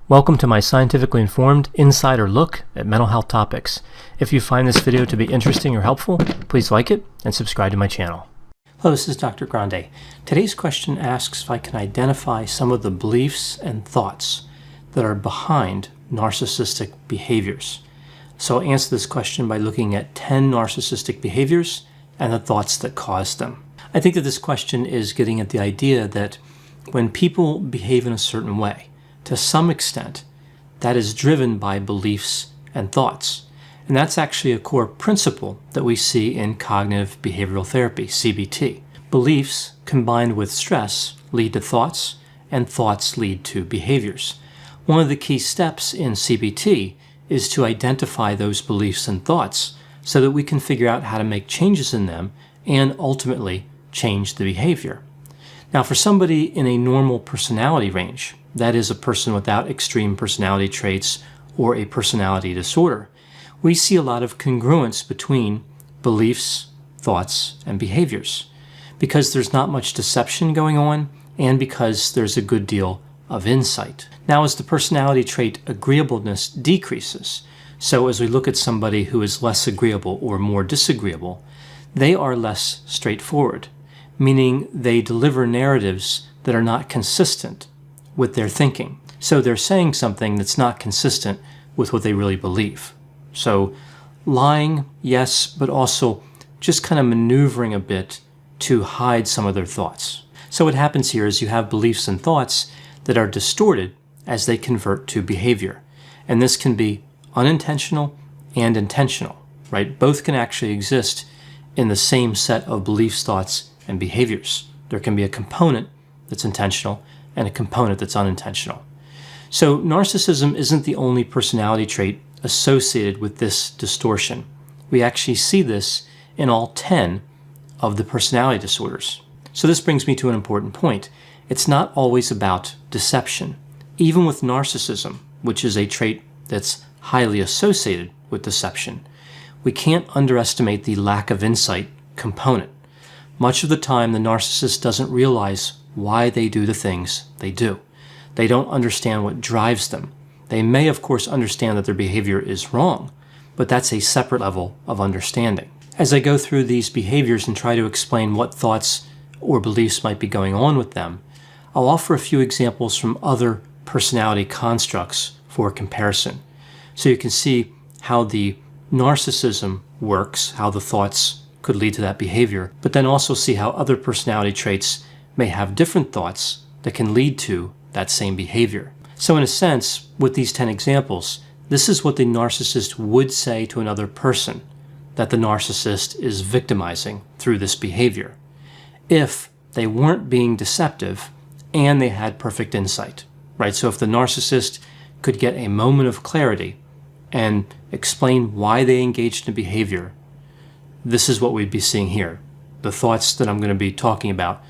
Welcome to my scientifically informed insider look at mental health topics. If you find this video to be interesting or helpful, please like it and subscribe to my channel. Hello, this is Dr. Grande. Today's question asks if I can identify some of the beliefs and thoughts that are behind narcissistic behaviors. So I'll answer this question by looking at 10 narcissistic behaviors and the thoughts that cause them. I think that this question is getting at the idea that when people behave in a certain way, to some extent, that is driven by beliefs and thoughts. And that's actually a core principle that we see in cognitive behavioral therapy, CBT. Beliefs combined with stress lead to thoughts, and thoughts lead to behaviors. One of the key steps in CBT is to identify those beliefs and thoughts so that we can figure out how to make changes in them and ultimately change the behavior. Now, for somebody in a normal personality range, that is a person without extreme personality traits or a personality disorder, we see a lot of congruence between beliefs, thoughts, and behaviors because there's not much deception going on and because there's a good deal of insight. Now, as the personality trait agreeableness decreases, so as we look at somebody who is less agreeable or more disagreeable, they are less straightforward, meaning they deliver narratives that are not consistent with their thinking. So they're saying something that's not consistent with what they really believe. So lying, yes, but also just kind of maneuvering a bit to hide some of their thoughts. So what happens here is you have beliefs and thoughts that are distorted as they convert to behavior. And this can be unintentional and intentional, right? Both can actually exist in the same set of beliefs, thoughts, and behaviors. There can be a component that's intentional and a component that's unintentional. So narcissism isn't the only personality trait associated with this distortion. We actually see this in all 10 of the personality disorders. So this brings me to an important point. It's not always about deception. Even with narcissism, which is a trait that's highly associated with deception, we can't underestimate the lack of insight component. Much of the time, the narcissist doesn't realize why they do the things they do. They don't understand what drives them. They may, of course, understand that their behavior is wrong, but that's a separate level of understanding. As I go through these behaviors and try to explain what thoughts or beliefs might be going on with them, I'll offer a few examples from other personality constructs for comparison. So you can see how the narcissism works, how the thoughts could lead to that behavior, but then also see how other personality traits may have different thoughts that can lead to that same behavior. So in a sense, with these 10 examples, this is what the narcissist would say to another person that the narcissist is victimizing through this behavior, if they weren't being deceptive and they had perfect insight, right? So if the narcissist could get a moment of clarity and explain why they engaged in behavior, this is what we'd be seeing here. The thoughts that I'm going to be talking about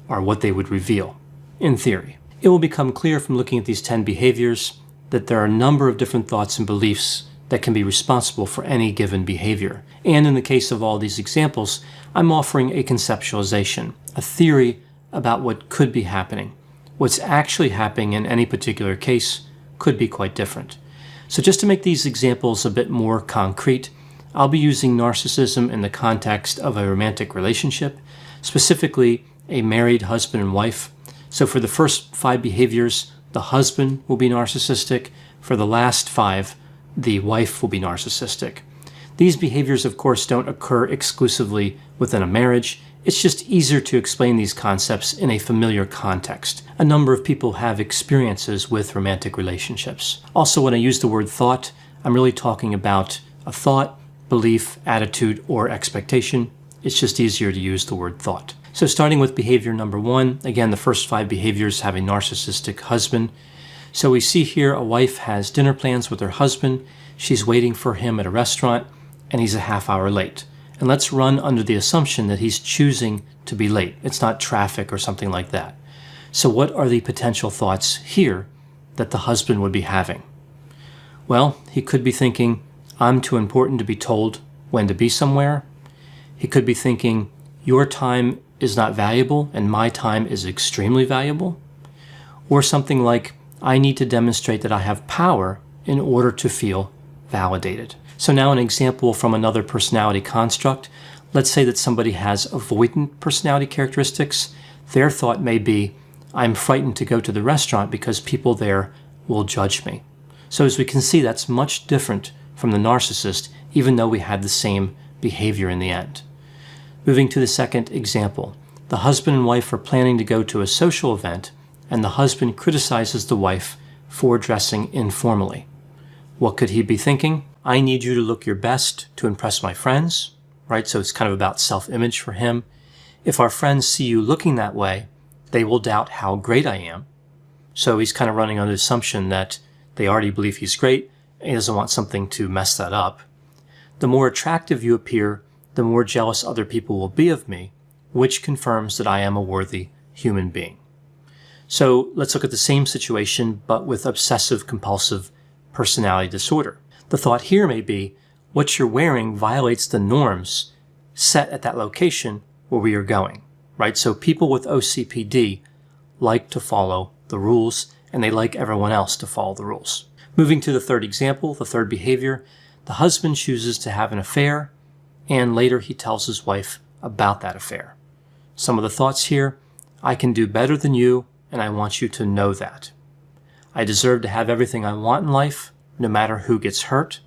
are what they would reveal, in theory. It will become clear from looking at these 10 behaviors that there are a number of different thoughts and beliefs that can be responsible for any given behavior. And in the case of all these examples, I'm offering a conceptualization, a theory about what could be happening. What's actually happening in any particular case could be quite different. So just to make these examples a bit more concrete, I'll be using narcissism in the context of a romantic relationship, specifically a married husband and wife. So for the first 5 behaviors, the husband will be narcissistic. For the last 5, the wife will be narcissistic. These behaviors, of course, don't occur exclusively within a marriage. It's just easier to explain these concepts in a familiar context. A number of people have experiences with romantic relationships. Also, when I use the word thought, I'm really talking about a thought, belief, attitude, or expectation. It's just easier to use the word thought. So starting with behavior number 1, again, the first 5 behaviors have a narcissistic husband. So we see here a wife has dinner plans with her husband. She's waiting for him at a restaurant, and he's a half hour late. And let's run under the assumption that he's choosing to be late. It's not traffic or something like that. So what are the potential thoughts here that the husband would be having? Well, he could be thinking, I'm too important to be told when to be somewhere. He could be thinking, your time is not valuable and my time is extremely valuable. Or something like, I need to demonstrate that I have power in order to feel validated. So now an example from another personality construct. Let's say that somebody has avoidant personality characteristics. Their thought may be, I'm frightened to go to the restaurant because people there will judge me. So as we can see, that's much different from the narcissist, even though we had the same behavior in the end. Moving to the second example. The husband and wife are planning to go to a social event, and the husband criticizes the wife for dressing informally. What could he be thinking? I need you to look your best to impress my friends, right? So it's kind of about self-image for him. If our friends see you looking that way, they will doubt how great I am. So he's kind of running on the assumption that they already believe he's great, and he doesn't want something to mess that up. The more attractive you appear, the more jealous other people will be of me, which confirms that I am a worthy human being. So let's look at the same situation, but with obsessive-compulsive personality disorder. The thought here may be, what you're wearing violates the norms set at that location where we are going, right? So people with OCPD like to follow the rules, and they like everyone else to follow the rules. Moving to the third example, the third behavior, the husband chooses to have an affair, and later he tells his wife about that affair. Some of the thoughts here, I can do better than you, and I want you to know that. I deserve to have everything I want in life, no matter who gets hurt,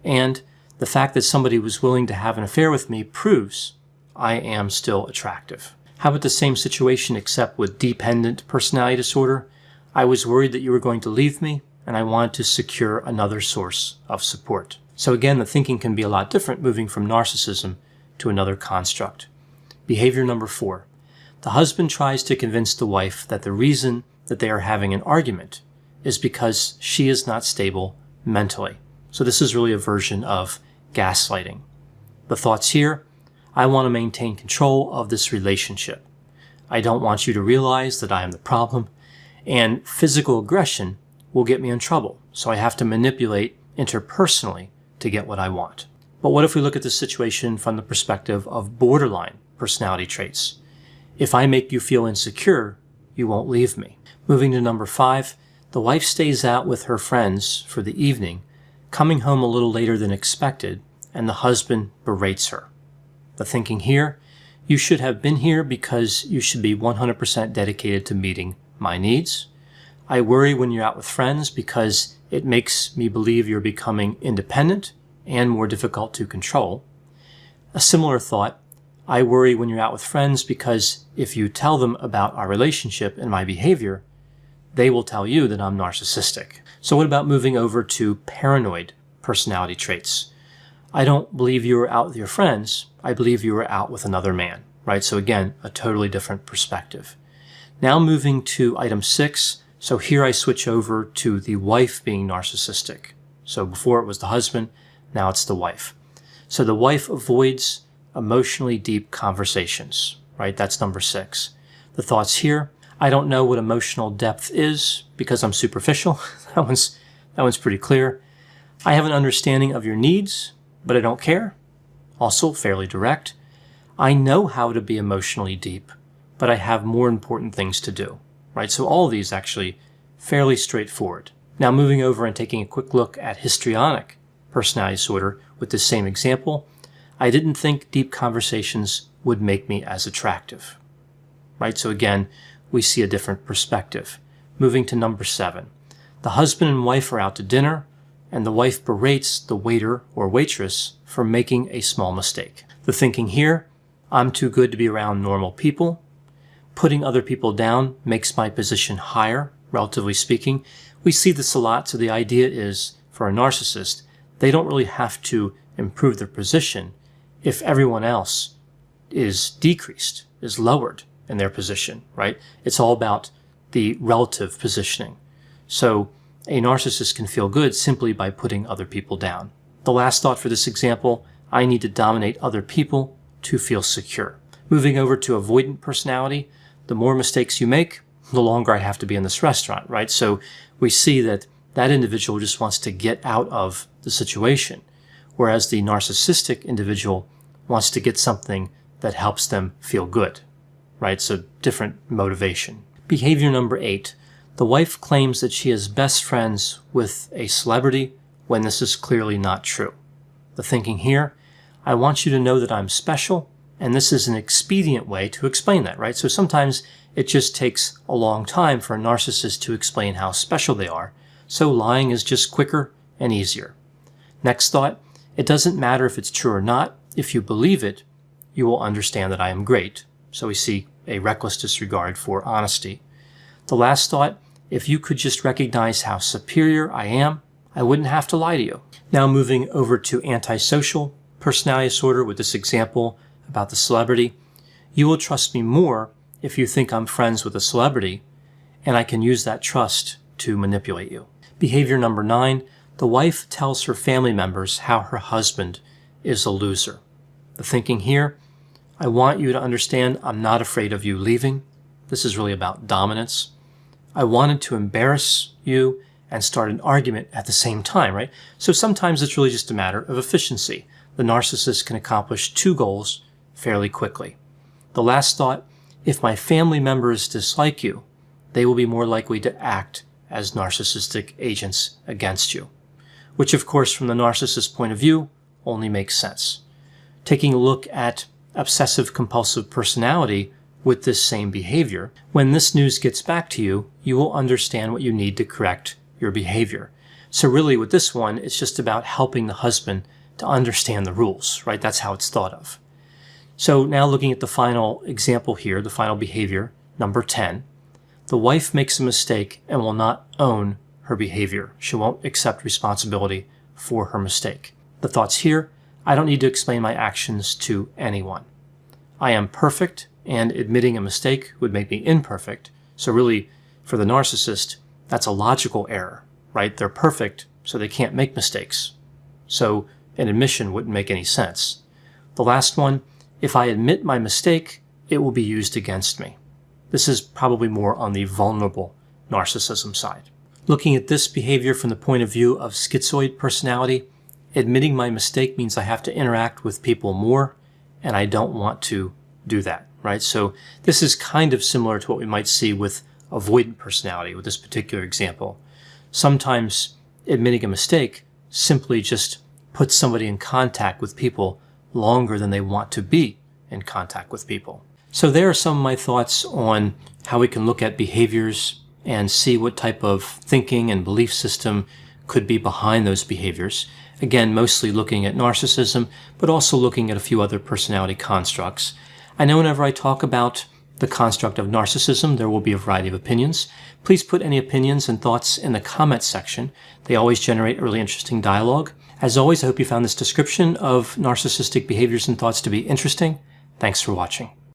and the fact that somebody was willing to have an affair with me proves I am still attractive. How about the same situation except with dependent personality disorder? I was worried that you were going to leave me, and I wanted to secure another source of support. So again, the thinking can be a lot different moving from narcissism to another construct. Behavior number 4. The husband tries to convince the wife that the reason that they are having an argument is because she is not stable mentally. So this is really a version of gaslighting. The thoughts here, I want to maintain control of this relationship. I don't want you to realize that I am the problem, and physical aggression will get me in trouble. So I have to manipulate interpersonally to get what I want. But what if we look at the situation from the perspective of borderline personality traits? If I make you feel insecure, you won't leave me. Moving to number 5, the wife stays out with her friends for the evening, coming home a little later than expected, and the husband berates her. The thinking here, you should have been here because you should be 100% dedicated to meeting my needs. I worry when you're out with friends because it makes me believe you're becoming independent and more difficult to control. A similar thought, I worry when you're out with friends because if you tell them about our relationship and my behavior, they will tell you that I'm narcissistic. So what about moving over to paranoid personality traits? I don't believe you were out with your friends. I believe you were out with another man, right? So again, a totally different perspective. Now moving to item 6. So here I switch over to the wife being narcissistic. So before it was the husband, now it's the wife. So the wife avoids emotionally deep conversations, right? That's number 6. The thoughts here, I don't know what emotional depth is because I'm superficial. That one's pretty clear. I have an understanding of your needs, but I don't care. Also fairly direct. I know how to be emotionally deep, but I have more important things to do, right? So all of these actually fairly straightforward. Now moving over and taking a quick look at histrionic personality disorder with the same example, I didn't think deep conversations would make me as attractive, right? So again, we see a different perspective. Moving to number 7. The husband and wife are out to dinner, and the wife berates the waiter or waitress for making a small mistake. The thinking here, I'm too good to be around normal people. Putting other people down makes my position higher, relatively speaking. We see this a lot, so the idea is, for a narcissist, they don't really have to improve their position if everyone else is decreased, is lowered in their position, right? It's all about the relative positioning. So a narcissist can feel good simply by putting other people down. The last thought for this example, I need to dominate other people to feel secure. Moving over to avoidant personality, the more mistakes you make, the longer I have to be in this restaurant, right? So we see that that individual just wants to get out of the situation, whereas the narcissistic individual wants to get something that helps them feel good, right? So different motivation. Behavior number 8. The wife claims that she is best friends with a celebrity when this is clearly not true. The thinking here, I want you to know that I'm special, and this is an expedient way to explain that, right? So sometimes it just takes a long time for a narcissist to explain how special they are, so lying is just quicker and easier. Next thought, it doesn't matter if it's true or not. If you believe it, you will understand that I am great. So we see a reckless disregard for honesty. The last thought, if you could just recognize how superior I am, I wouldn't have to lie to you. Now moving over to antisocial personality disorder with this example about the celebrity. You will trust me more if you think I'm friends with a celebrity, and I can use that trust to manipulate you. Behavior number 9, the wife tells her family members how her husband is a loser. The thinking here, I want you to understand I'm not afraid of you leaving. This is really about dominance. I wanted to embarrass you and start an argument at the same time, right? So sometimes it's really just a matter of efficiency. The narcissist can accomplish 2 goals fairly quickly. The last thought, if my family members dislike you, they will be more likely to act as narcissistic agents against you, which of course from the narcissist's point of view only makes sense. Taking a look at obsessive-compulsive personality with this same behavior, when this news gets back to you, you will understand what you need to correct your behavior. So really with this one, it's just about helping the husband to understand the rules, right? That's how it's thought of. So now looking at the final example here, the final behavior, number 10, the wife makes a mistake and will not own her behavior. She won't accept responsibility for her mistake. The thoughts here, I don't need to explain my actions to anyone. I am perfect, and admitting a mistake would make me imperfect. So really, for the narcissist, that's a logical error, right? They're perfect, so they can't make mistakes. So an admission wouldn't make any sense. The last one, if I admit my mistake, it will be used against me. This is probably more on the vulnerable narcissism side. Looking at this behavior from the point of view of schizoid personality, admitting my mistake means I have to interact with people more, and I don't want to do that, right? So this is kind of similar to what we might see with avoidant personality with this particular example. Sometimes admitting a mistake simply just puts somebody in contact with people longer than they want to be in contact with people. So there are some of my thoughts on how we can look at behaviors and see what type of thinking and belief system could be behind those behaviors. Again, mostly looking at narcissism, but also looking at a few other personality constructs. I know whenever I talk about the construct of narcissism, there will be a variety of opinions. Please put any opinions and thoughts in the comments section. They always generate a really interesting dialogue. As always, I hope you found this description of narcissistic behaviors and thoughts to be interesting. Thanks for watching.